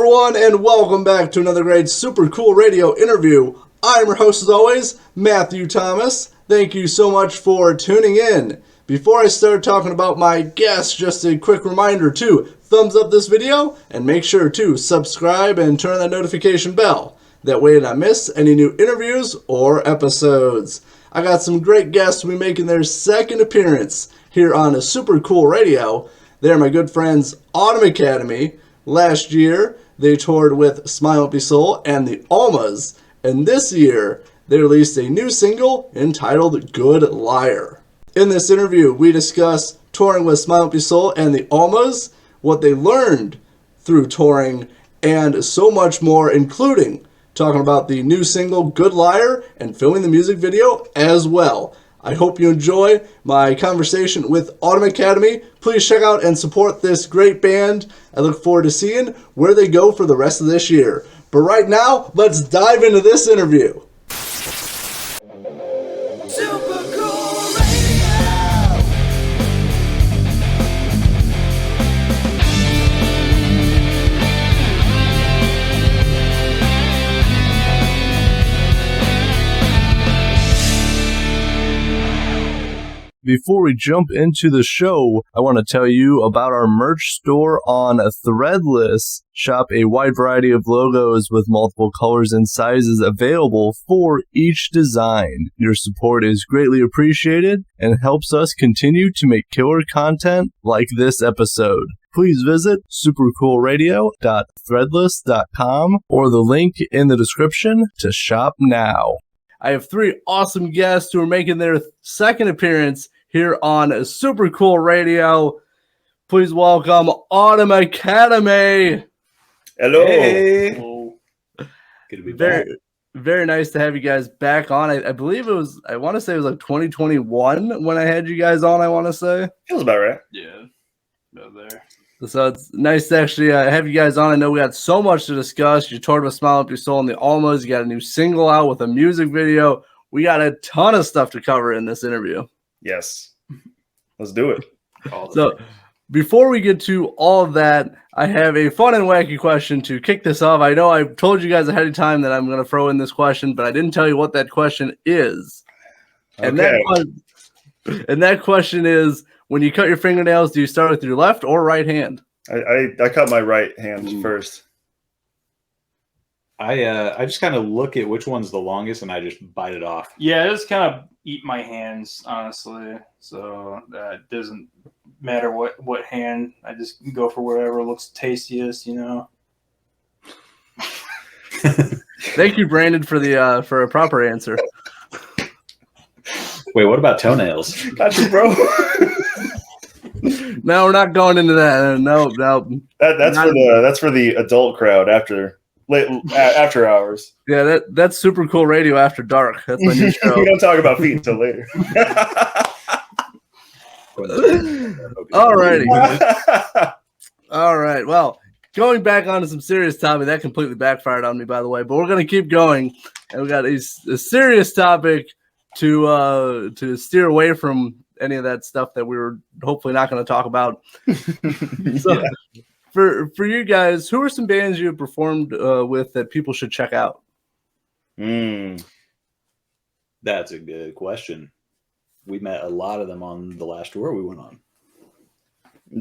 everyone, and welcome back to another great Super Cool Radio interview. I'm your host, as always, Matthew Thomas. Thank you so much for tuning in. Before I start talking about my guests, just a quick reminder to thumbs up this video and make sure to subscribe and turn on that notification bell. That way you don't miss any new interviews or episodes. I got some great guests who will be making their second appearance here on Super Cool Radio. They're my good friends, Autumn Academy. Last year, they toured with Smile Won't Be Soul and the Almas, and this year, they released a new single entitled Good Liar. In this interview, we discuss touring with Smile Won't Be Soul and the Almas, what they learned through touring, and so much more, including talking about the new single Good Liar and filming the music video as well. I hope you enjoy my conversation with Autumn Academy. Please check out and support this great band. I look forward to seeing where they go for the rest of this year. But right now, let's dive into this interview. Super Cool Radio! Before we jump into the show, I want to tell you about our merch store on Threadless. Shop a wide variety of logos with multiple colors and sizes available for each design. Your support is greatly appreciated and helps us continue to make killer content like this episode. Please visit supercoolradio.threadless.com or the link in the description to shop now. I have three awesome guests who are making their second appearance here on Super Cool Radio. Please welcome Autumn Academy. Hello. Hey. Hello. Good to be back. Very nice to have you guys back on. I believe it was, I want to say it was like 2021 when I had you guys on, I want to say. Feels about right. Yeah. About there. So it's nice to actually have you guys on. I know we got so much to discuss. You toured with Smile Up Your Soul and the Almas. You got a new single out with a music video. We got a ton of stuff to cover in this interview. Yes. Let's do it. So before we get to all of that, I have a fun and wacky question to kick this off. I know I told you guys ahead of time that I'm going to throw in this question, but I didn't tell you what that question is. And that question is, when you cut your fingernails, do you start with your left or right hand? I cut my right hand first. I just kind of look at which one's the longest and I just bite it off. Yeah, I just kind of eat my hands, honestly. So that doesn't matter what hand. I just go for whatever looks tastiest, you know. Thank you, Brandon, for a proper answer. Wait, what about toenails? Got you, bro. No, we're not going into that. No. That's for the adult crowd after hours. Yeah, that's Super Cool Radio After Dark. That's my new show. We don't talk about feet until later. Alrighty. All right. Well, going back onto some serious topic, that completely backfired on me, by the way. But we're gonna keep going, and we got a serious topic to steer away from any of that stuff that we were hopefully not going to talk about. So, yeah. For you guys, who are some bands you have performed with that people should check out? That's a good question. We met a lot of them on the last tour we went on.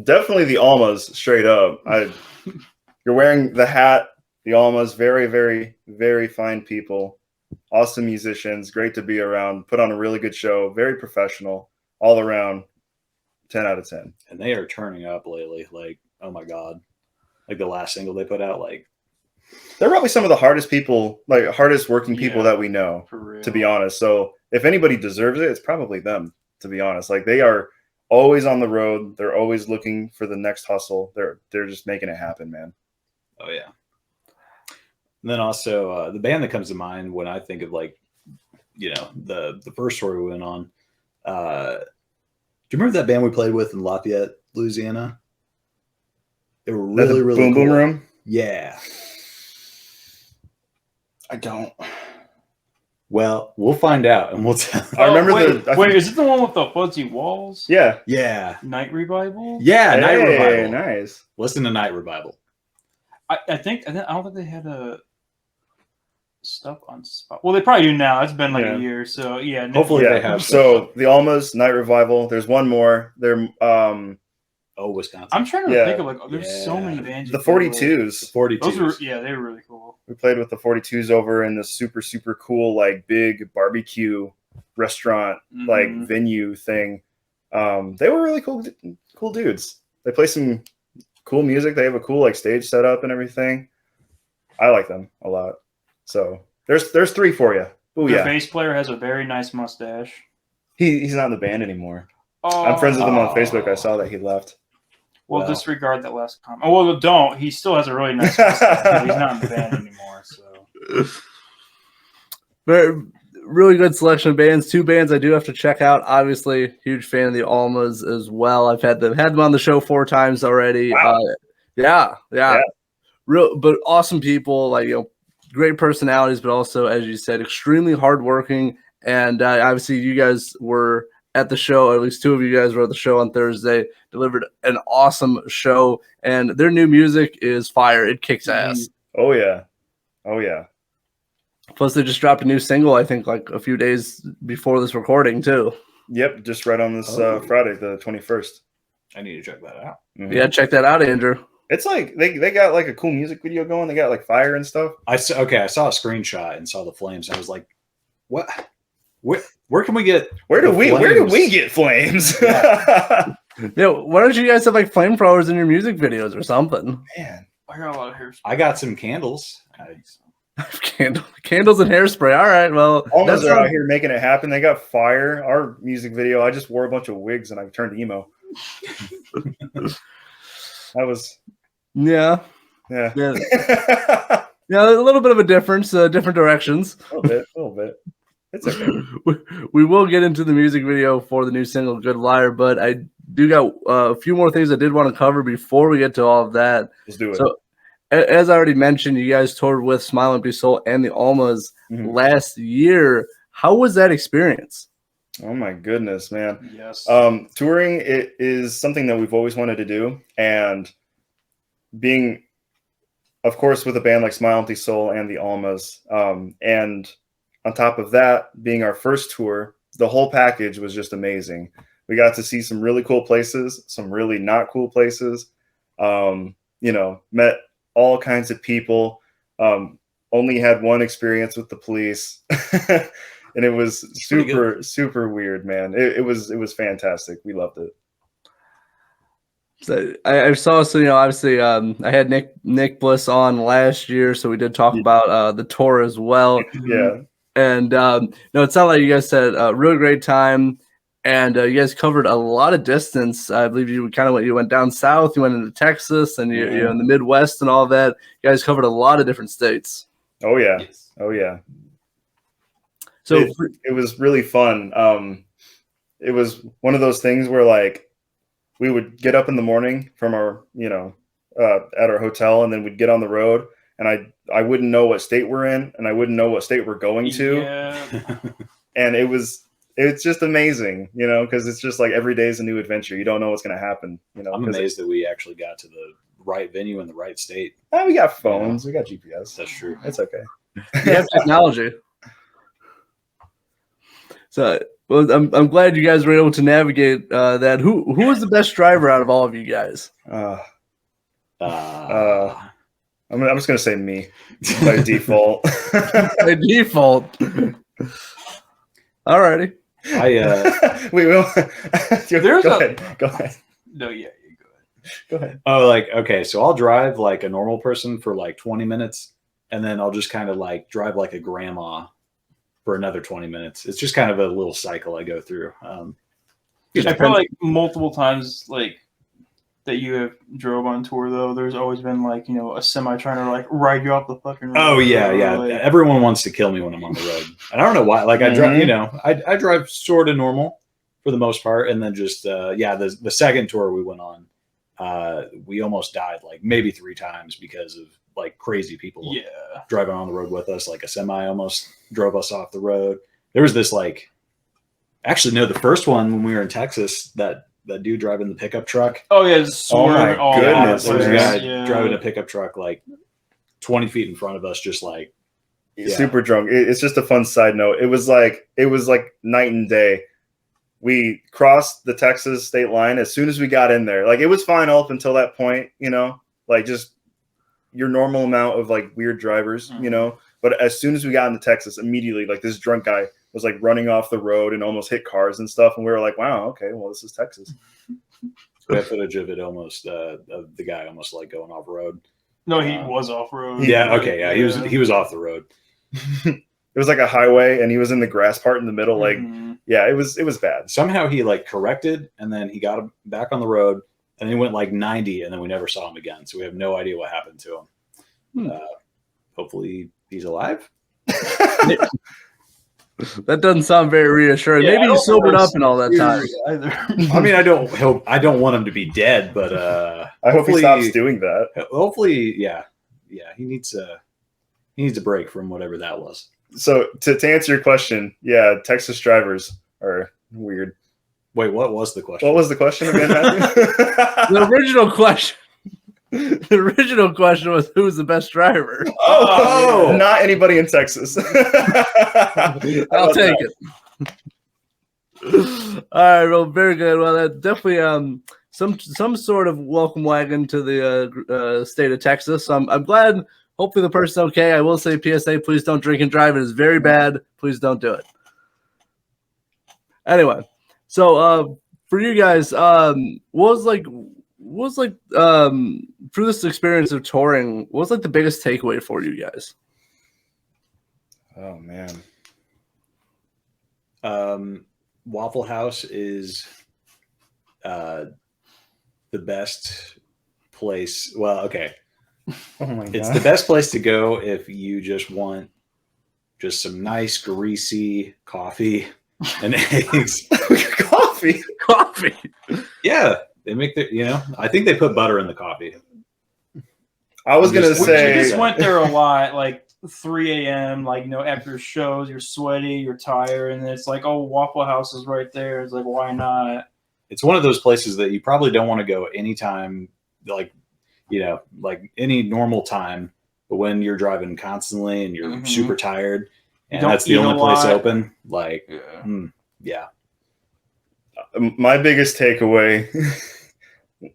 Definitely the Almas, straight up. You're wearing the hat. The Almas, very, very, very fine people. Awesome musicians, great to be around. Put on a really good show. Very professional, all around. 10 out of 10. And they are turning up lately. Like, oh my god! Like the last single they put out. Like, they're probably some of the hardest people, like hardest working people that we know. To be honest, so if anybody deserves it, it's probably them. To be honest, like they are always on the road. They're always looking for the next hustle. They're just making it happen, man. Oh yeah. And then also the band that comes to mind when I think of like, you know, the first tour we went on. Do you remember that band we played with in Lafayette, Louisiana? They were really Boom cool. Boom Room? Yeah. I don't. Well, we'll find out and we'll tell. I remember Wait, is it the one with the fuzzy walls? Yeah. Yeah. Night Revival? Yeah, Night Revival. Nice. Listen to Night Revival. I don't think they had a stuff on spot. Well, they probably do now. It's been like Yeah. a year, so yeah. Hopefully Yeah. they have. So the Almas, Night Revival. There's one more. They're Wisconsin. I'm trying to Yeah. think of like there's so Yeah. many bands. the you play with. 42s. 42. Those were they were really cool. We played with the 42s over in the super cool like big barbecue restaurant like Mhm. venue thing. They were really cool dudes. They play some cool music. They have a cool like stage setup and everything. I like them a lot. So there's 3 for you. Oh Their yeah. bass player has a very nice mustache. He's not in the band anymore. Oh, I'm friends with him on Facebook. I saw that he left. Well, Well. disregard that last comment. Oh, well, don't. He still has a really nice mustache, but he's not in the band anymore. So Very, really good selection of bands. 2 bands I do have to check out. Obviously, huge fan of the Almas as well. I've had them on the show 4 times already. Wow. Yeah. Yeah. Real, but awesome people. Like great personalities, but also, as you said, extremely hardworking. And obviously, you guys were at the show. At least 2 of you guys were at the show on Thursday. Delivered an awesome show, and their new music is fire. It kicks ass. Oh yeah. Oh yeah. Plus, they just dropped a new single, I think, like a few days before this recording, too. Yep. Just right on this Oh. Friday, the 21st. I need to check that out. Mhm. Yeah, check that out, Andrew. It's like they got like a cool music video going. They got like fire and stuff. I saw a screenshot and saw the flames. And I was like, what? Where can we get? Where do the we flames? get flames? Yeah, why don't you guys have like flamethrowers in your music videos or something? Man, I got a lot of hair. I got some candles. Candles and hairspray. All right, well, Almas are not- out here making it happen. They got fire. Our music video, I just wore a bunch of wigs and I turned emo. That was yeah, yeah. yeah, A yeah, a little bit of a difference, different directions. little bit. It's okay. We will get into the music video for the new single "Good Liar," but I do got a few more things I did want to cover before we get to all of that. Let's do it. So, as I already mentioned, you guys toured with Smile Empty Soul and the Almas Mhm. last year. How was that experience? Oh my goodness, man. Yes. Touring it is something that we've always wanted to do, and being, of course, with a band like Smile Empty Soul and the Almas, and on top of that, being our first tour, the whole package was just amazing. We got to see some really cool places, some really not cool places. Met all kinds of people. Only had one experience with the police. And it was super weird, man. It was fantastic. We loved it. So I saw, obviously, I had Nick Bliss on last year, so we did talk about the tour as well. Yeah. And no, it sounded like you guys had a really great time, and you guys covered a lot of distance. I believe you went down south, you went into Texas, and you're in the Midwest and all that. You guys covered a lot of different states. Oh yeah. Yes. Oh yeah. So It was really fun. It was one of those things where like we would get up in the morning from our, at our hotel, and then we'd get on the road, and I wouldn't know what state we're in, and I wouldn't know what state we're going to. Yeah. And it's just amazing, because it's just like every day is a new adventure. You don't know what's going to happen, I'm 'cause amazed that we actually got to the right venue in the right state. we got phones, we got GPS. That's true. It's okay. you have technology. So, well, I'm glad you guys were able to navigate that. Who was the best driver out of all of you guys? I'm Uh, just going to say me by default. By default. Alrighty. We will. There's go a- ahead. Go ahead. No, yeah, you go ahead. Go ahead. okay, so I'll drive like a normal person for like 20 minutes, and then I'll just kind of like drive like a grandma for another 20 minutes. It's just kind of a little cycle I go through. I feel like multiple times, like that you have drove on tour though. There's always been like a semi trying to like ride you off the fucking road. Oh yeah. Like, Everyone wants to kill me when I'm on the road, and I don't know why. Like I drive, I drive sort of normal for the most part, and then just the second tour we went on, we almost died like maybe 3 times because of like crazy people yeah. driving on the road with us. Like a semi almost drove us off the road. There was this the first one when we were in Texas that that dude driving the pickup truck. Oh yeah, just Oh, my swerving all over the goodness. There was a place. guy Yeah. driving a pickup truck like 20 feet in front of us, just like Yeah. Super drunk. It's just a fun side note. It was like night and day. We crossed the Texas state line as soon as we got in there. Like it was fine up until that point, you know, like just your normal amount of like weird drivers, you know. But as soon as we got into Texas, immediately like this drunk guy was like running off the road and almost hit cars and stuff. And we were like, wow, okay, well this is Texas. we have footage of it almost of the guy almost like going off road. No, he was off road. Yeah, okay, yeah, he was off the road. It was like a highway and he was in the grass part in the middle. Like, Mhm. yeah, it was bad. Somehow he like corrected and then he got him back on the road and he went like 90 and then we never saw him again. So we have no idea what happened to him. Hopefully he's alive. That doesn't sound very reassuring. Yeah, I Maybe don't he sobered know. up and all that time. Either. I mean, I don't want him to be dead, but I hope he hopefully- stops doing that. hopefully, yeah, he needs a break from whatever that was. So to answer your question, yeah, Texas drivers are weird. Wait, what was the question? What was the question again, Matthew? The original question. The original question was who's the best driver? Oh, not anybody in Texas. I'll take it. All right, well, very good. Well, that definitely some sort of welcome wagon to the state of Texas. So I'm glad. Hopefully the person's okay. I will say PSA, please don't drink and drive. It is very bad. Please don't do it. Anyway, so for you guys, what was like through this experience of touring, what was like the biggest takeaway for you guys? Oh man. Waffle House is the best place. Well, okay. Oh my god. It's the best place to go if you just want just some nice greasy coffee and eggs. Coffee. Coffee. Yeah, they make I think they put butter in the coffee. I was gonna We We say just went there a lot, like 3 a.m. Like after shows, you're sweaty, you're tired, and it's like, oh, Waffle House is right there. It's like, why not? It's one of those places that you probably don't want to go anytime, like any normal time, but when you're driving constantly and you're Mhm. super tired and don't that's the eat only a place lot. open, like, Yeah. yeah. my biggest takeaway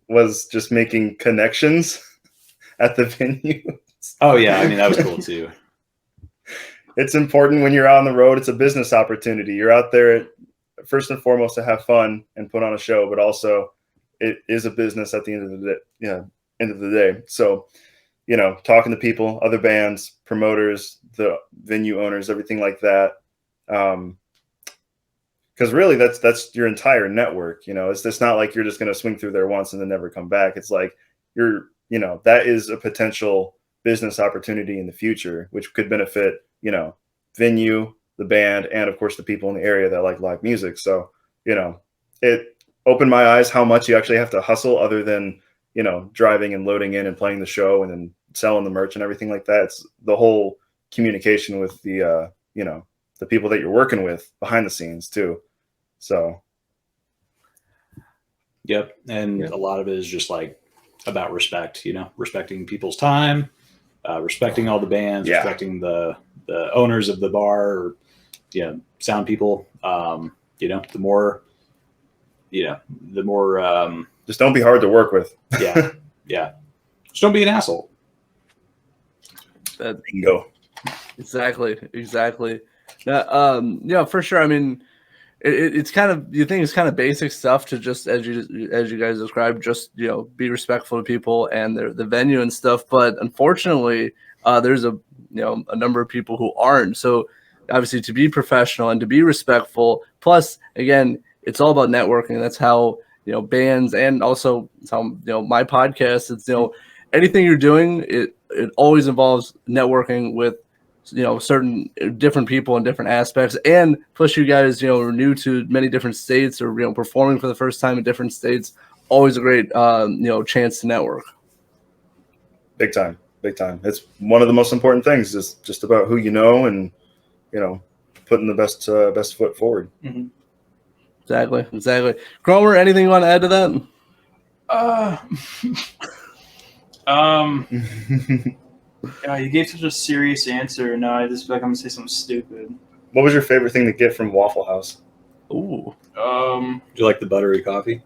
was just making connections at the venue. Oh yeah, I mean that was cool too. It's important when you're out on the road. It's a business opportunity. You're out there first and foremost to have fun and put on a show, but also it is a business at the end of the day. Yeah, end of the day. So, talking to people, other bands, promoters, the venue owners, everything like that. Because really, that's your entire network. It's not like you're just going to swing through there once and then never come back. It's like that is a potential business opportunity in the future, which could benefit, venue, the band, and of course the people in the area that like live music. So, it opened my eyes how much you actually have to hustle other than, driving and loading in and playing the show and then selling the merch and everything like that. It's the whole communication with the, the people that you're working with behind the scenes too. So. Yep. And a lot of it is just like about respect, respecting people's time, respecting all the bands, Yeah. respecting the owners of the bar, or, sound people. The more Just don't be hard to work with. yeah. Just don't be an asshole. That, You can go. exactly. Now, for sure. I mean, it's kind of, you think it's kind of basic stuff to just, as you guys described, just be respectful to people and the venue and stuff. But unfortunately, there's a number of people who aren't. So obviously, to be professional and to be respectful. Plus, again, it's all about networking. That's how bands, and also it's how my podcast. It's anything you're doing, it always involves networking with certain different people in different aspects. And plus, you guys are new to many different states, or performing for the first time in different states. Always a great chance to network. Big time. It's one of the most important things, is just about who you know and putting the best foot forward. Mhm. Exactly. Cromer, anything you want to add to that? Yeah, you gave such a serious answer. Now I just feel like I'm gonna say something stupid. What was your favorite thing to get from Waffle House? Ooh. Do you like the buttery coffee?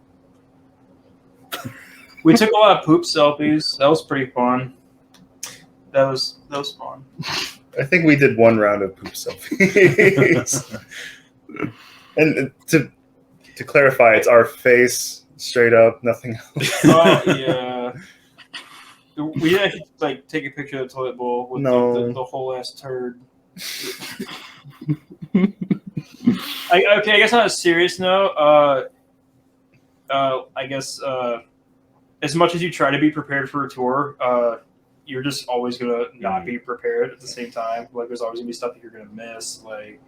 We took a lot of poop selfies. That was pretty fun. That was fun. I think we did one round of poop selfies. And to clarify, it's our face straight up, nothing else. Oh yeah. We actually like take a picture of the toilet bowl with No. the whole ass turd. I guess on a serious note, I guess as much as you try to be prepared for a tour, you're just always gonna not be prepared at the same time. Like there's always gonna be stuff that you're gonna miss. Like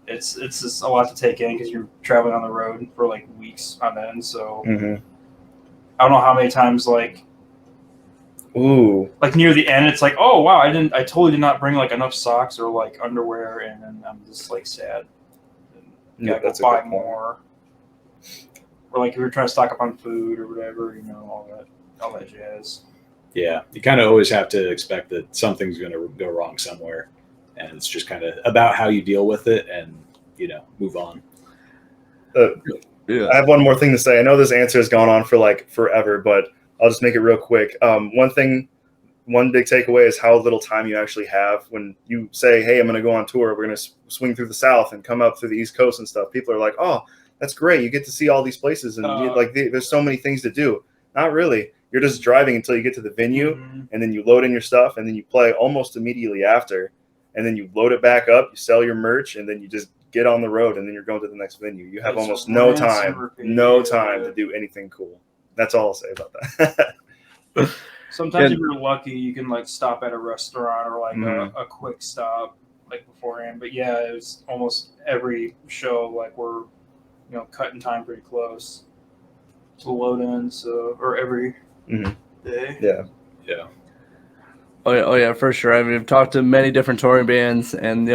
it's just a lot to take in because you're traveling on the road for like weeks on end. So Mm-hmm. I don't know how many times like near the end it's like, oh wow, I totally did not bring like enough socks or like underwear, and then I'm just like sad. And gotta go buy more. Or like if you're trying to stock up on food or whatever, all that jazz. Yeah, you kind of always have to expect that something's going to go wrong somewhere, and it's just kind of about how you deal with it and move on. Yeah. I have one more thing to say. I know this answer has gone on for like forever, but I'll just make it real quick. One big takeaway is how little time you actually have when you say, hey, I'm going to go on tour. We're going to swing through the South and come up through the East Coast and stuff. People are like, oh, that's great. You get to see all these places. And there's so many things to do. Not really. You're just driving until you get to the venue, and then you load in your stuff, and then you play almost immediately after. And then you load it back up, you sell your merch, and then you just get on the road, and then you're going to the next venue. You have almost no time to do anything cool. That's all I'll say about that. Sometimes if you're lucky, you can like stop at a restaurant or like a quick stop like beforehand. But yeah, it was almost every show like we're cutting time pretty close to load in. So or every day. Yeah. Oh yeah, for sure. I mean, we've talked to many different touring bands, and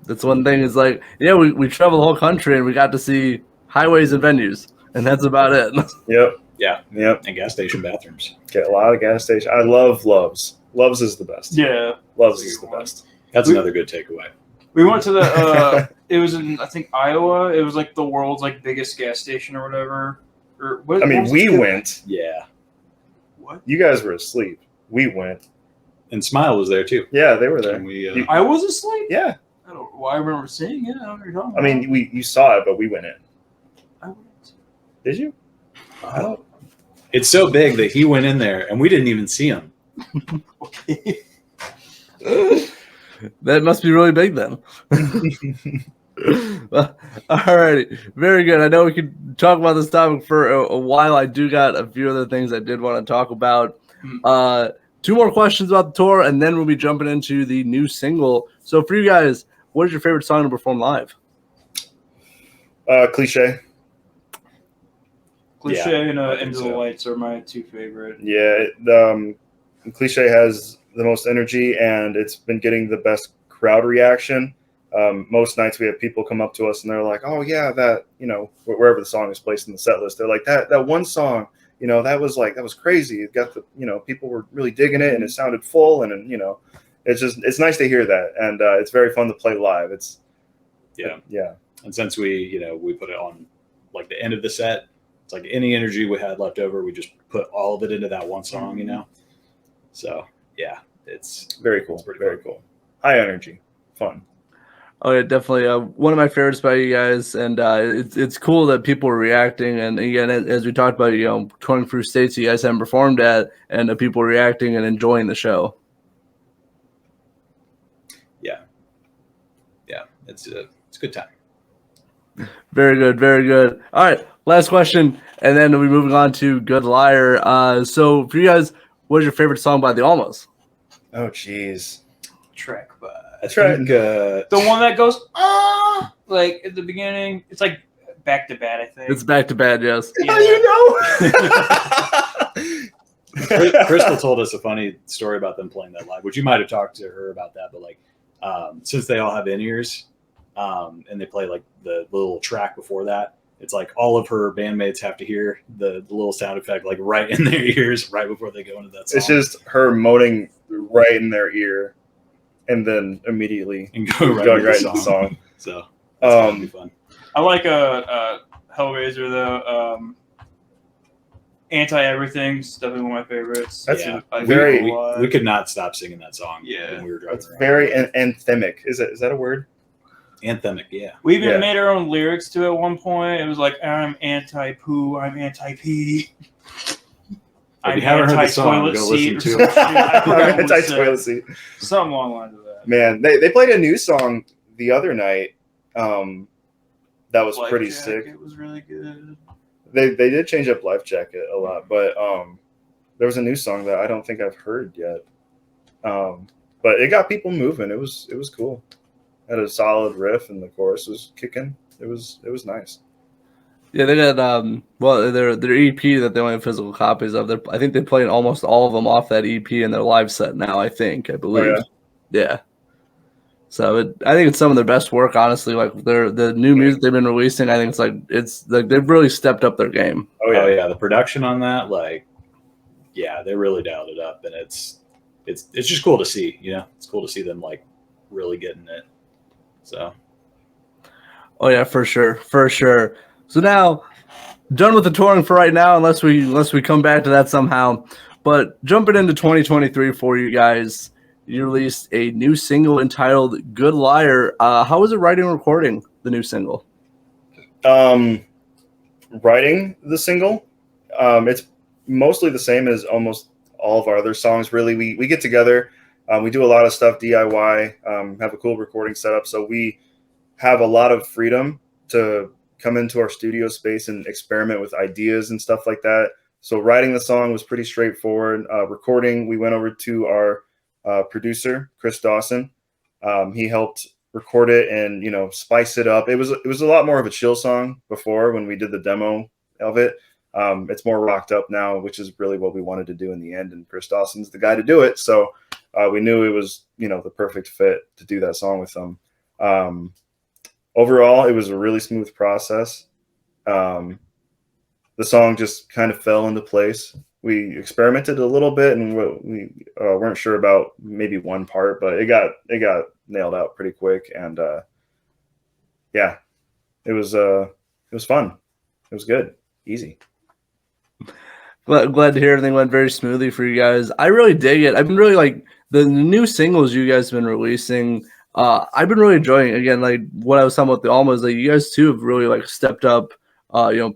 that's one thing is like, we travel the whole country and we got to see highways and venues, and that's about it. Yep. Yeah. Yep. And gas station bathrooms. Get a lot of gas stations. I love Loves. Loves is the best. Yeah, Loves is the best. That's another good takeaway. we went to the. It was in I think Iowa. It was like the world's like biggest gas station or whatever. Or what? I mean, we went. Yeah. What? You guys were asleep. We went. And Smile was there too. Yeah, they were there. And we, I was asleep. Yeah. I don't. Well, I remember seeing it. I don't know what you're talking I mean, you saw it, but we went in. about. Did you? I don't. it's so big that he went in there and we didn't even see him. Okay. That must be really big then. Well, alrighty, very good. I know we could talk about this topic for a while. I do got a few other things I did want to talk about. Two more questions about the tour, and then we'll be jumping into the new single. So for you guys, what is your favorite song to perform live? Cliche. Cliche and I think Into the so. Lights are my two favorite. Yeah, Cliche has the most energy, and it's been getting the best crowd reaction. Most nights we have people come up to us and they're like, "Oh yeah, that wherever the song is placed in the set list, they're like that one song, that was crazy. It got the people were really digging it, and it sounded full, and it's nice to hear that, and it's very fun to play live. Yeah. And since we put it on like the end of the set, it's like any energy we had left over, we just put all of it into that one song, So yeah, it's Very cool. It's pretty Very cool. High energy, fun. Oh yeah, definitely. One of my favorites by you guys, and it's cool that people are reacting. And again, as we talked about, touring through states you guys haven't performed at, and people reacting and enjoying the show. yeah, it's a good time. Very good, very good. All right, last question, and then we'll be moving on to Good Liar. So for you guys, what is your favorite song by the Almas? Oh jeez. Track by That's right. the one that goes like at the beginning. It's like Back to Bad, I think. It's Back to Bad, yes. Yeah. Crystal told us a funny story about them playing that live, which you might have talked to her about that, but like since they all have in-ears and they play like the little track before that, it's like all of her bandmates have to hear the little sound effect like right in their ears right before they go into that song. It's just her moaning right in their ear, and then immediately and going right into the song. So that's gonna be fun. I like Hellraiser though. Anti-Everything's definitely one of my favorites. That's Yeah. I very- like it a lot. We could not stop singing that song. Yeah. When we were driving It's around. very anthemic. Is that a word? anthemic. Yeah. We even Yeah. made our own lyrics to it at one point. It was like, I'm anti-poo, I'm anti-pee. If you haven't heard the song, anti-toilet go listen seat to or it. something. I forgot what it Anti-toilet said. seat. Something along the lines of that. Man, they played a new song the other night. That was Life pretty Jacket sick. It was really good. They did change up Life Jacket a lot, but there was a new song that I don't think I've heard yet. But it got people moving. It was cool. Had a solid riff and the chorus was kicking. It was nice. Yeah, they got their EP that they only have physical copies of. I think they played almost all of them off that EP in their live set now. I believe. Oh, yeah. So I think it's some of their best work, honestly. Like the new music they've been releasing, I think it's like they've really stepped up their game. Oh yeah. The production on that, like, yeah, they really dialed it up, and it's just cool to see. You know, it's cool to see them like really getting it. So. Oh yeah, for sure. So now, done with the touring for right now, unless we come back to that somehow. But jumping into 2023 for you guys, you released a new single entitled "Good Liar." How was it writing and recording the new single? Writing the single, it's mostly the same as almost all of our other songs. Really, we get together, we do a lot of stuff DIY, have a cool recording setup, so we have a lot of freedom to come into our studio space and experiment with ideas and stuff like that. So writing the song was pretty straightforward. Recording, we went over to our producer, Chris Dawson. He helped record it and, spice it up. It was a lot more of a chill song before when we did the demo of it. It's more rocked up now, which is really what we wanted to do in the end. And Chris Dawson's the guy to do it. So we knew it was, the perfect fit to do that song with him. Overall, it was a really smooth process. The song just kind of fell into place. We experimented a little bit, and we weren't sure about maybe one part, but it got nailed out pretty quick. And yeah, it was fun. It was good, easy. Glad to hear everything went very smoothly for you guys. I really dig it. I've been really like the new singles you guys have been releasing. I've been really enjoying, again, like what I was talking about the Almas, like you guys too have really like stepped up,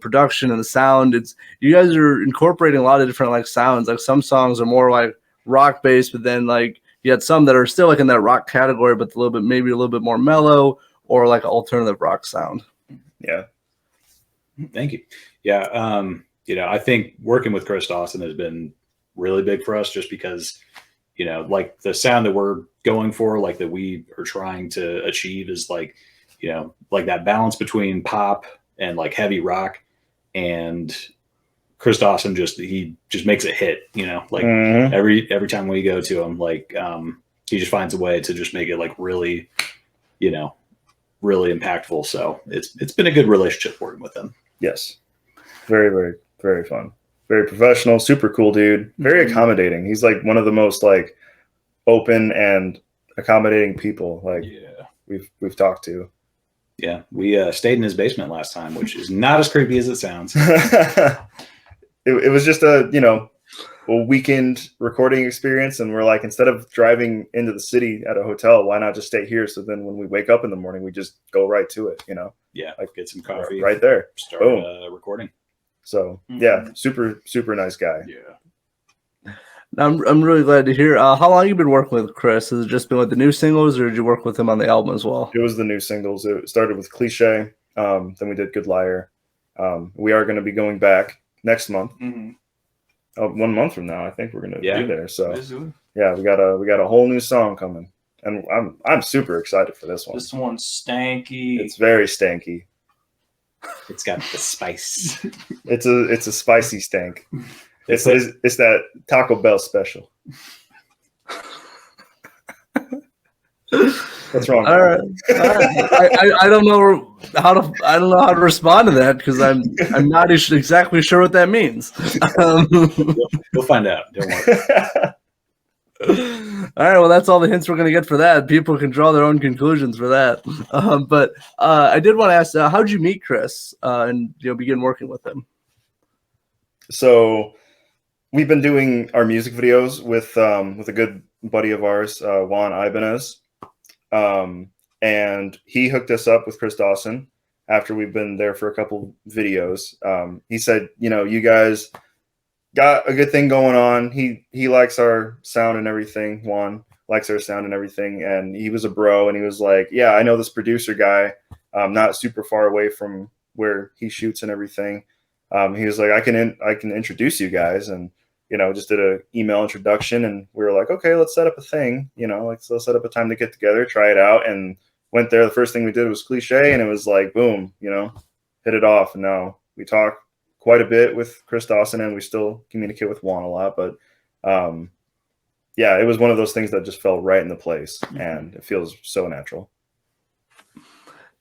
production and the sound. You guys are incorporating a lot of different like sounds. Like some songs are more like rock based, but then like you had some that are still like in that rock category, but maybe a little bit more mellow or like an alternative rock sound. Yeah. Thank you. Yeah. I think working with Chris Dawson has been really big for us just because, like the sound that we're going for, like that we are trying to achieve is like, like that balance between pop and like heavy rock. And Chris Dawson he just makes it hit, like every time we go to him, like he just finds a way to just make it like really, really impactful. So it's been a good relationship working with him. Yes. Very, very, very fun. Very professional, super cool dude. Very accommodating. He's like one of the most like open and accommodating people like we've talked to. Yeah, we stayed in his basement last time, which is not as creepy as it sounds. It was just a weekend recording experience, and we're like, instead of driving into the city at a hotel, why not just stay here? So then when we wake up in the morning, we just go right to it. Yeah, like get some coffee right there, start recording. So yeah, super super nice guy. Yeah. I'm really glad to hear. How long have you been working with Chris? Has it just been with the new singles, or did you work with him on the album as well? It was the new singles. It started with Cliche, then we did Good Liar. We are going to be going back next month. 1 month from now, I think we're going to be there. So yeah, we got a whole new song coming, and I'm super excited for this one. This one's stanky. It's very stanky. It's got the spice. It's a spicy stank. It's that Taco Bell special. What's wrong? All right. I don't know. I don't know how to respond to that because I'm not exactly sure what that means. You'll find out. Don't worry. All right, well, that's all the hints we're going to get for that. People can draw their own conclusions for that. But I did want to ask, how did you meet Chris and begin working with him? So we've been doing our music videos with a good buddy of ours, Juan Ibanez, and he hooked us up with Chris Dawson after we've been there for a couple videos. He said, you guys got a good thing going on. He likes our sound and everything. Juan likes our sound and everything, and he was a bro, and he was like, yeah, I know this producer guy, not super far away from where he shoots and everything. He was like, I can introduce you guys, and just did a email introduction, and we were like, okay, let's set up a thing, let's set up a time to get together, try it out, and went there. The first thing we did was Cliche, and it was like, boom, hit it off. And now we talk quite a bit with Chris Dawson, and we still communicate with Juan a lot, but yeah, it was one of those things that just fell right into place, and it feels so natural.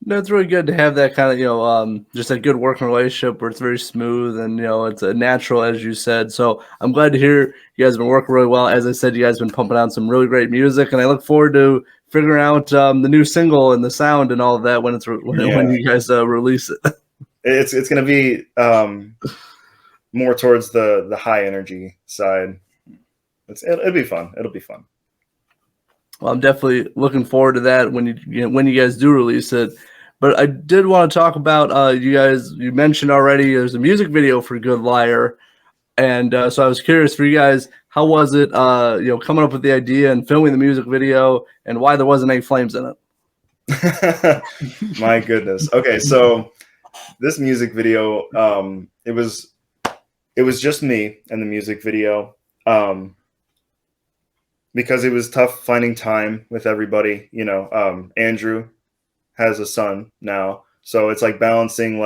No, it's really good to have that kind of, just a good working relationship where it's very smooth and, it's a natural, as you said. So I'm glad to hear you guys have been working really well. As I said, you guys have been pumping out some really great music, and I look forward to figuring out the new single and the sound and all of that when you guys release it. It's going to be more towards the high energy side. It'll be fun. It'll be fun. Well, I'm definitely looking forward to that when you guys do release it. But I did want to talk about you mentioned already there's a music video for Good Liar. And so I was curious for you guys, how was it, coming up with the idea and filming the music video, and why there wasn't any flames in it? My goodness. Okay, so this music video, it was just me and the music video, because it was tough finding time with everybody. Andrew has a son now, so it's like balancing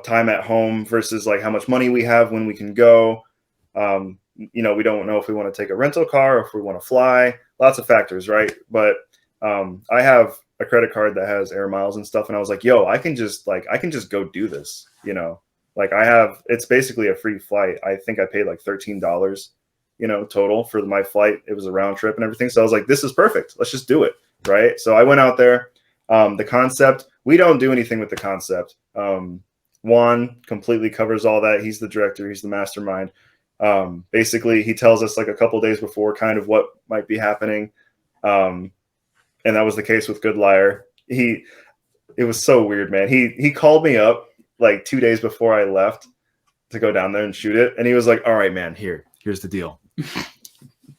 time at home versus how much money we have when we can go. We don't know if we want to take a rental car or if we want to fly. Lots of factors, right? But I have a credit card that has air miles and stuff, and I was like, yo, I can just go do this. It's basically a free flight. I think I paid like $13 total for my flight. It was a round trip and everything. So I was like, this is perfect. Let's just do it. Right. So I went out there. The concept, we don't do anything with the concept. Juan completely covers all that. He's the director. He's the mastermind. Basically, he tells us a couple days before kind of what might be happening. And that was the case with Good Liar. It was so weird, man. He called me up 2 days before I left to go down there and shoot it. And he was like, all right, man, here's the deal.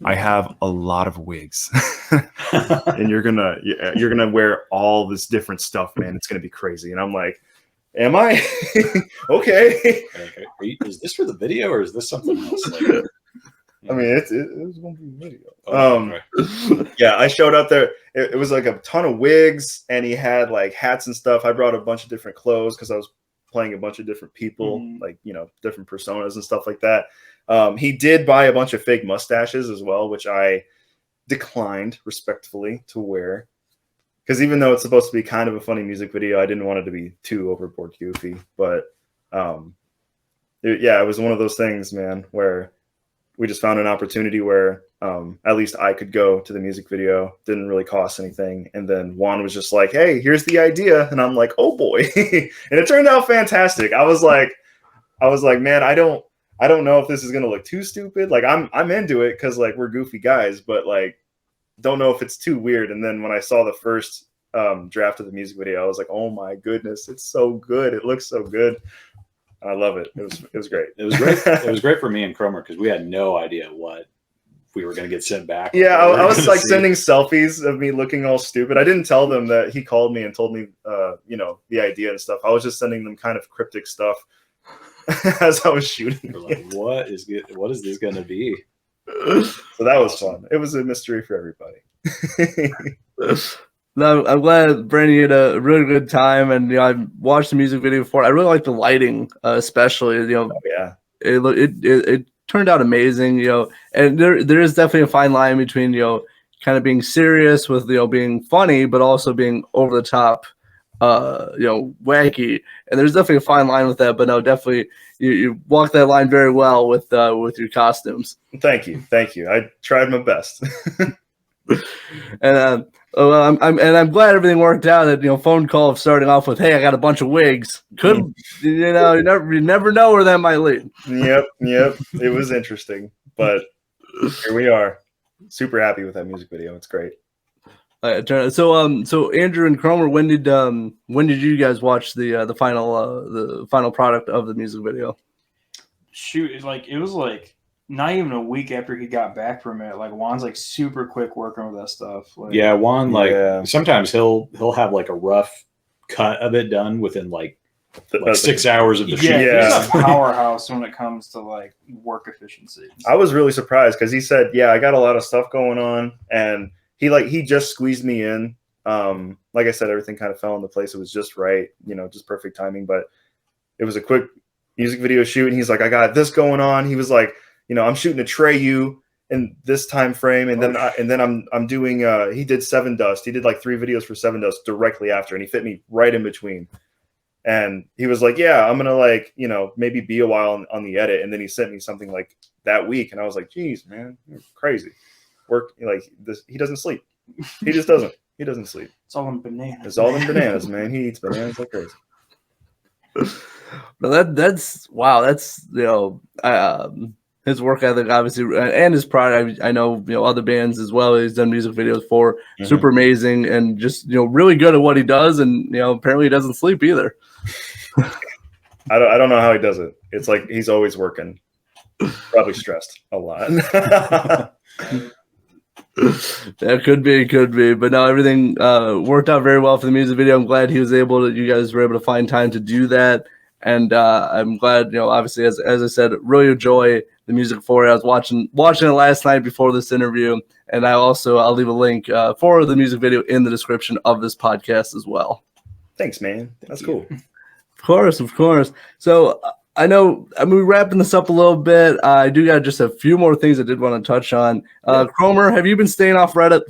I have a lot of wigs and you're gonna wear all this different stuff, man. It's gonna be crazy. And I'm like, am I? Okay. Is this for the video or is this something else? I mean, it was going to be a video. Yeah, I showed up there. It was a ton of wigs, and he had hats and stuff. I brought a bunch of different clothes because I was playing a bunch of different people, different personas and stuff like that. He did buy a bunch of fake mustaches as well, which I declined respectfully to wear. Because even though it's supposed to be kind of a funny music video, I didn't want it to be too overboard goofy. But it was one of those things, man, where we just found an opportunity where at least I could go to the music video. Didn't really cost anything. And then Juan was just like, hey, here's the idea. And I'm like, oh boy. And it turned out fantastic. I was like, man, I don't know if this is going to look too stupid. I'm into it because we're goofy guys, but don't know if it's too weird. And then when I saw the first draft of the music video, I was like, oh my goodness, it's so good. It looks so good. I love it. It was great. It was great. It was great for me and Cromer because we had no idea what we were going to get sent back. Yeah, I was sending selfies of me looking all stupid. I didn't tell them that he called me and told me, the idea and stuff. I was just sending them kind of cryptic stuff as I was shooting. What is this going to be? So that was fun. It was a mystery for everybody. No, I'm glad Brandon had a really good time, and I watched the music video before. I really like the lighting, especially. It turned out amazing. And there is definitely a fine line between kind of being serious with being funny, but also being over the top wacky. And there's definitely a fine line with that, but no, definitely you walk that line very well with your costumes. Thank you. I tried my best. And I'm glad everything worked out. That phone call of starting off with, "Hey, I got a bunch of wigs." You never know where that might lead. Yep. It was interesting, but here we are. Super happy with that music video. It's great. So Andrew and Cromer, when did you guys watch the final product of the music video? Shoot, it was like not even a week after he got back from it. Like Juan's like super quick working with that stuff. Like, Yeah, Juan sometimes he'll have like a rough cut of it done within like 6 hours of the shoot. He's a powerhouse when it comes to like work efficiency. I was really surprised because he said, "Yeah, I got a lot of stuff going on," and he just squeezed me in. Like I said, everything kind of fell into place. It was just right, just perfect timing. But it was a quick music video shoot, and he's like, "I got this going on." He was like, "I'm shooting a Treyu in this time frame, and then I'm doing." He did Seven Dust. He did like 3 videos for Seven Dust directly after, and he fit me right in between. And he was like, "Yeah, I'm gonna maybe be a while on the edit." And then he sent me something like that week, and I was like, "Geez, man, you're crazy." Work like this. He doesn't sleep. He just doesn't. He doesn't sleep. It's all in bananas. It's all in bananas, man. He eats bananas like crazy. But that's wow. That's his work ethic, obviously, and his product. I know other bands as well. He's done music videos for. Super amazing, and just really good at what he does. And apparently he doesn't sleep either. I don't know how he does it. It's like he's always working. Probably stressed a lot. That could be, but no, everything worked out very well for the music video. I'm glad you guys were able to find time to do that, and I'm glad, obviously, as I said, really enjoy the music for it. I was watching it last night before this interview, and I'll leave a link for the music video in the description of this podcast as well. Thanks, man. That's cool. Of course. So I know we're wrapping this up a little bit. I do got just a few more things I did want to touch on. Cromer, have you been staying off Reddit?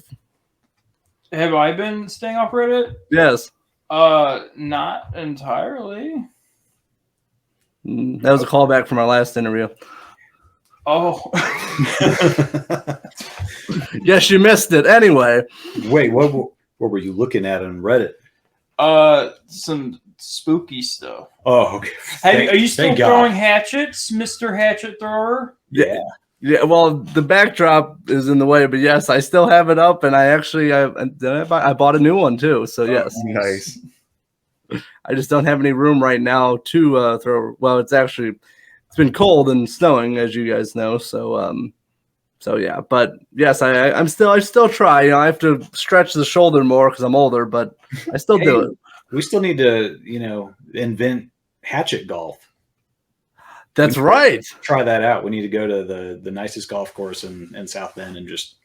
Have I been staying off Reddit? Yes. Not entirely. That was a callback from our last interview. Oh. Yes, you missed it. Anyway. Wait, what were you looking at on Reddit? Some spooky stuff. Oh, okay. Are you still throwing hatchets, Mr. Hatchet Thrower? Yeah. Yeah, well, the backdrop is in the way, but yes, I still have it up, and I bought a new one too. So yes, nice. I just don't have any room right now to throw. Well, it's been cold and snowing, as you guys know. So yeah, but yes, I still try. I have to stretch the shoulder more because I'm older, but I still do it. We still need to, invent hatchet golf. That's right. Try that out. We need to go to the nicest golf course in South Bend and just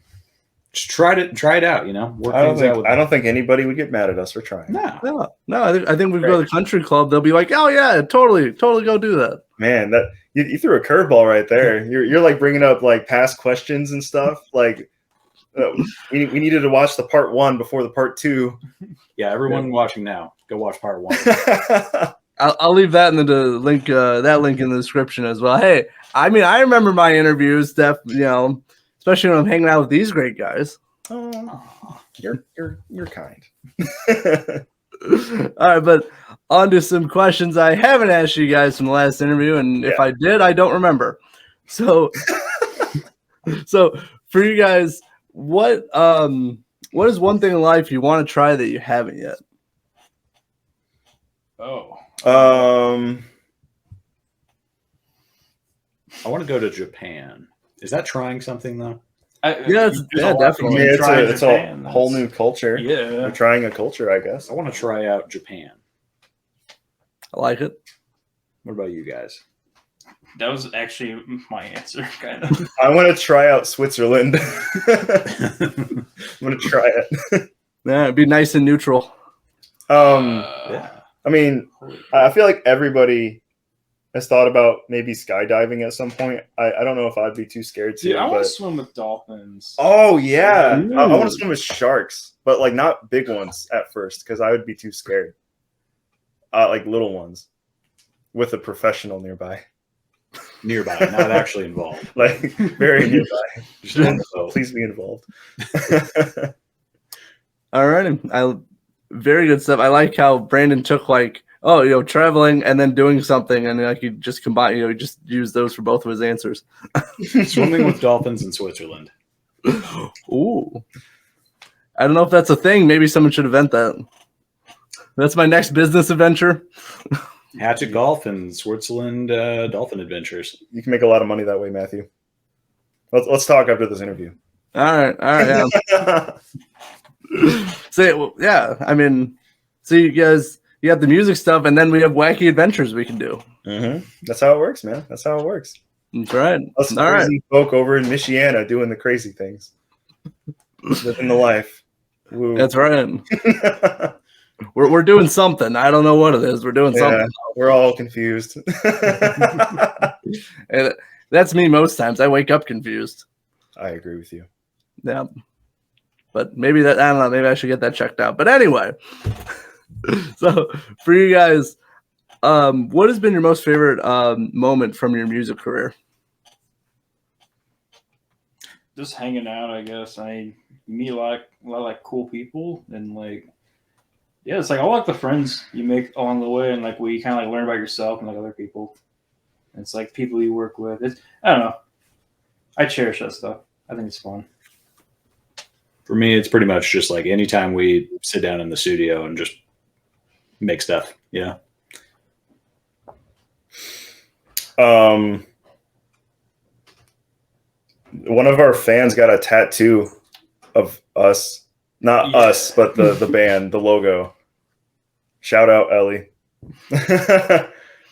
try it out. Work things out. I don't think anybody would get mad at us for trying. No. I think we go to the country club. They'll be like, "Oh yeah, totally go do that." Man, that you threw a curveball right there. You're like bringing up like past questions and stuff. Like we needed to watch the part 1 before the part 2. Yeah, everyone watching now, go watch part 1. I'll leave that in the link. That link in the description as well. Hey, I remember my interviews. Especially when I'm hanging out with these great guys. Oh, you're kind. All right, but on to some questions I haven't asked you guys from the last interview, and if I did, I don't remember. So, for you guys, what is one thing in life you want to try that you haven't yet? Oh. I want to go to Japan. Is that trying something though? Definitely. It's a whole new culture. Yeah, we're trying a culture, I guess. I want to try out Japan. I like it. What about you guys? That was actually my answer, kind of. I want to try out Switzerland. I'm going to try it. Yeah, it'd be nice and neutral. Yeah. I mean, I feel like everybody has thought about maybe skydiving at some point. I don't know if I'd be too scared to. Dude, I want to swim with dolphins. Oh, yeah. I want to swim with sharks, but like not big ones at first because I would be too scared. like little ones, with a professional nearby. Nearby, not actually involved. Like very nearby. Just on the phone. Please be involved. All right. Very good stuff. I like how Brandon took like, traveling and then doing something, and like you just combine, you just use those for both of his answers. Swimming with dolphins in Switzerland. Ooh. I don't know if that's a thing. Maybe someone should invent that. That's my next business adventure. Hatchet golf and Switzerland dolphin adventures. You can make a lot of money that way, Matthew. Let's talk after this interview. All right. Yeah. So yeah, I mean, so you guys, you have the music stuff, and then we have wacky adventures we can do. That's how it works, man. That's how it works. That's right. Us All right. crazy folk over in Michiana doing the crazy things, living the life. Woo. That's right. We're doing something. I don't know what it is. We're doing something. We're all confused. And that's me most times. I wake up confused. I agree with you. Yeah. But maybe I don't know. Maybe I should get that checked out. But anyway, so for you guys, what has been your most favorite moment from your music career? Just hanging out, I guess. I meet a lot of cool people, and like, yeah, it's like I like the friends you make along the way, and like we kind of like learn about yourself and like other people. And it's like people you work with. I don't know. I cherish that stuff. I think it's fun. For me, it's pretty much just like anytime we sit down in the studio and just make stuff. Yeah. One of our fans got a tattoo of us, not us, but the band, the logo. Shout out Ellie.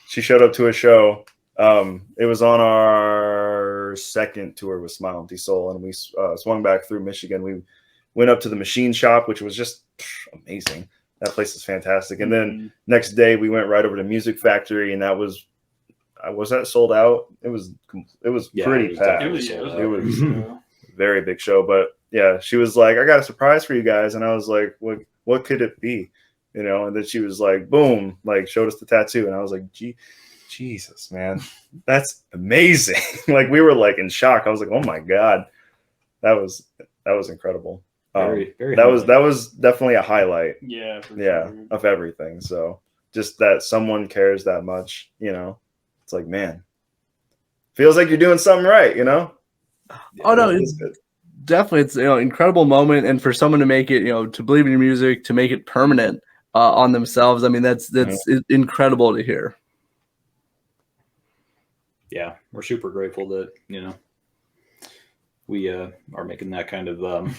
She showed up to a show. It was on our second tour with Smile Empty Soul, and we swung back through Michigan. We went up to the machine shop, which was just amazing. That place is fantastic. And then next day we went right over to Music Factory, and that was that sold out? It was pretty packed. It was a very big show. But yeah, she was like, I got a surprise for you guys. And I was like, what could it be? You know, and then she was like, boom, like showed us the tattoo. And I was like, Jesus, man, that's amazing. Like we were like in shock. I was like, oh my God, that was incredible. Very, very that was definitely a highlight. Yeah. Sure. Of everything. So just that someone cares that much, you know, it's like, man, feels like you're doing something right, you know? Oh no, it's definitely, it's incredible moment, and for someone to make it, to believe in your music, to make it permanent on themselves. I mean, that's incredible to hear. Yeah, we're super grateful that we are making that kind of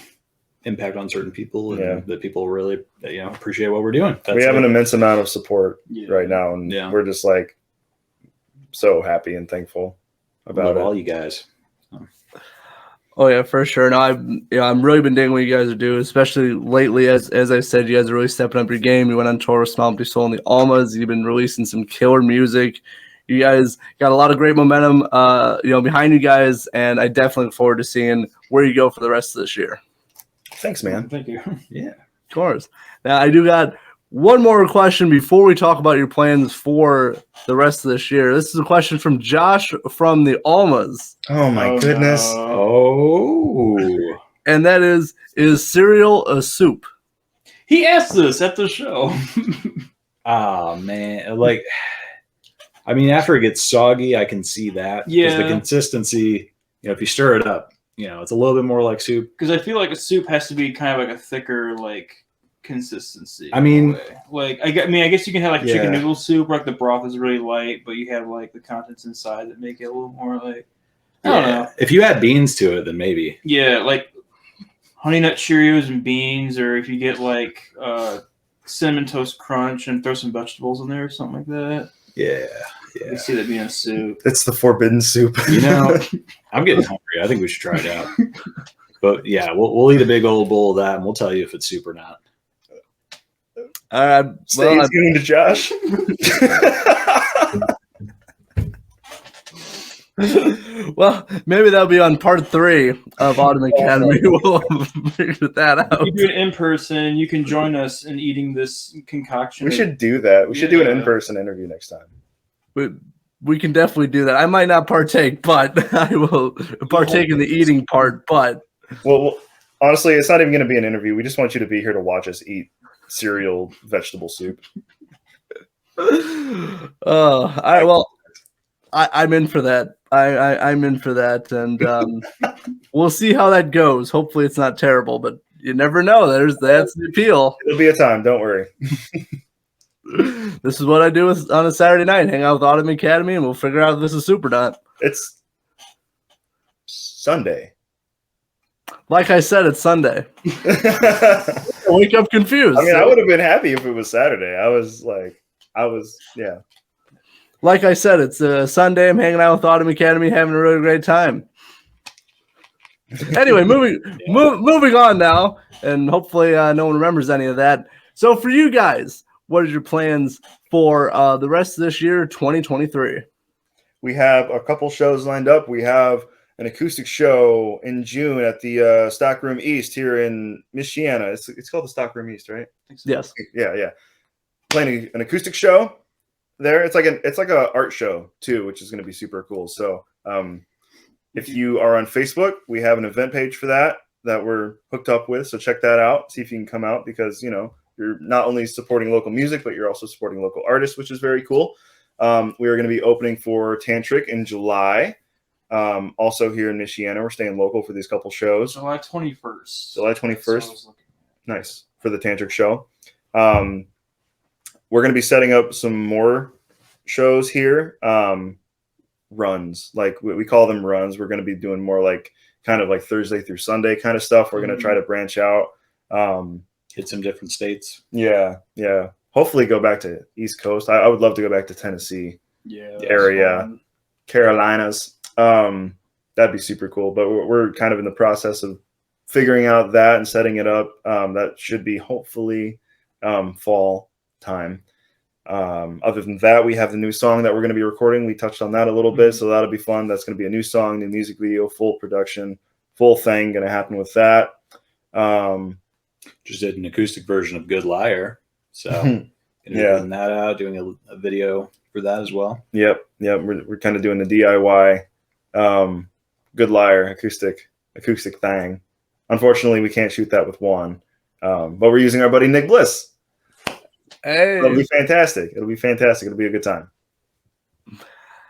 impact on certain people, and that people really appreciate what we're doing. We have an immense amount of support right now, and we're just like so happy and thankful about all you guys. Oh yeah, for sure. No, I'm really been digging what you guys are doing, especially lately. As I said, you guys are really stepping up your game. You went on tour with Smile Empty Soul and the Almas. You've been releasing some killer music. You guys got a lot of great momentum, behind you guys, and I definitely look forward to seeing where you go for the rest of this year. Thanks, man. Thank you. Yeah, of course. Now I do got one more question before we talk about your plans for the rest of this year. This is a question from Josh from the Almas. Oh my goodness. No. Oh. And that is cereal a soup? He asked this at the show. Oh man, like, I mean, after it gets soggy, I can see that. Yeah. Because the consistency, if you stir it up, it's a little bit more like soup. Because I feel like a soup has to be kind of like a thicker, like, consistency. I mean, like, I guess you can have like chicken noodle soup, where, like the broth is really light, but you have like the contents inside that make it a little more like, I don't know. If you add beans to it, then maybe. Yeah, like Honey Nut Cheerios and beans, or if you get like Cinnamon Toast Crunch and throw some vegetables in there or something like that. Yeah. You see that being a soup. It's the forbidden soup. I'm getting hungry. I think we should try it out. But yeah, we'll eat a big old bowl of that, and we'll tell you if it's soup or not. Stay tuned to Josh. Well, maybe that'll be on part 3 of Autumn Academy. We'll figure that out. You do it in person. You can join us in eating this concoction. We should do that. We should do an Yeah. in-person interview next time. We can definitely do that. I might not partake, but I will partake in the eating part. But Well, honestly, it's not even going to be an interview. We just want you to be here to watch us eat cereal vegetable soup. all right, well, I'm in for that. I'm in for that, and we'll see how that goes. Hopefully, it's not terrible, but you never know. That's the appeal. It'll be a time. Don't worry. This is what I do on a Saturday night. Hang out with Autumn Academy, and we'll figure out if this is soup or not. It's Sunday. Like I said, it's Sunday. I I wake up confused. mean, I would have been happy if it was Saturday. Yeah. Like I said, it's Sunday. I'm hanging out with Autumn Academy, having a really great time. Anyway, moving on now, and hopefully no one remembers any of that. So for you guys, what are your plans for the rest of this year, 2023? We have a couple shows lined up. We have an acoustic show in June at the Stockroom East here in Michiana. It's called the Stockroom East, right? Yes. Yeah. Playing an acoustic show there. It's like a art show too, which is going to be super cool. So if you are on Facebook, we have an event page for that we're hooked up with. So check that out. See if you can come out, because you're not only supporting local music, but you're also supporting local artists, which is very cool. We are going to be opening for Tantric in July. Also here in Michiana, we're staying local for these couple shows. July 21st. July 21st. Nice. For the Tantric show. We're going to be setting up some more shows here. Runs, like we call them runs. We're going to be doing more like kind of like Thursday through Sunday kind of stuff. We're going to try to branch out. Hit some different states. Yeah. Hopefully go back to East Coast. I would love to go back to Tennessee area, Carolinas. That'd be super cool. But we're kind of in the process of figuring out that and setting it up. That should be hopefully fall time. Other than that, we have the new song that we're going to be recording. We touched on that a little bit, so that'll be fun. That's going to be a new song, new music video, full production, full thing going to happen with that. Just did an acoustic version of Good Liar. So putting that out, doing a video for that as well. Yep. We're kind of doing the DIY Good Liar acoustic thing. Unfortunately, we can't shoot that with one, but we're using our buddy Nick Bliss. Hey, It'll be fantastic. It'll be a good time.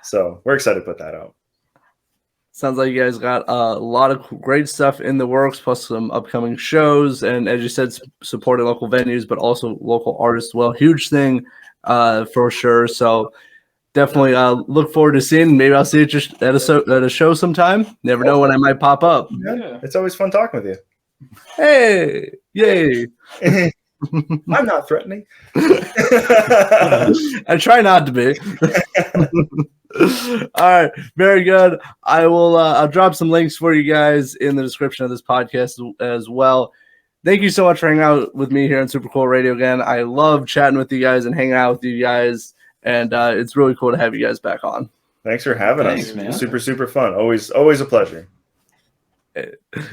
So we're excited to put that out. sounds like you guys got a lot of great stuff in the works, plus some upcoming shows, and as you said, supporting local venues, but also local artists. Well, huge thing for sure. So definitely look forward to seeing. Maybe I'll see it just at a show sometime. Never know when I might pop up. Yeah. It's always fun talking with you. Hey, yay! I'm not threatening. I try not to be. All right, very good. I'll drop some links for you guys in the description of this podcast as well. Thank you so much for hanging out with me here on Super Cool Radio again. I love chatting with you guys and hanging out with you guys, and it's really cool to have you guys back on. Thanks for having us. Man. Super, super fun. Always a pleasure.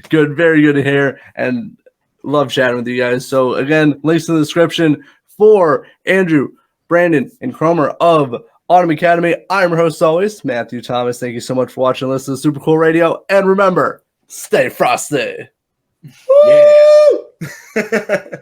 Good, very good to hear, and love chatting with you guys. So again, links in the description for Andrew, Brandon, and Cromer of Autumn Academy. I'm your host always, Matthew Thomas. Thank you so much for watching and listening to Super Cool Radio. And remember, stay frosty. Yeah.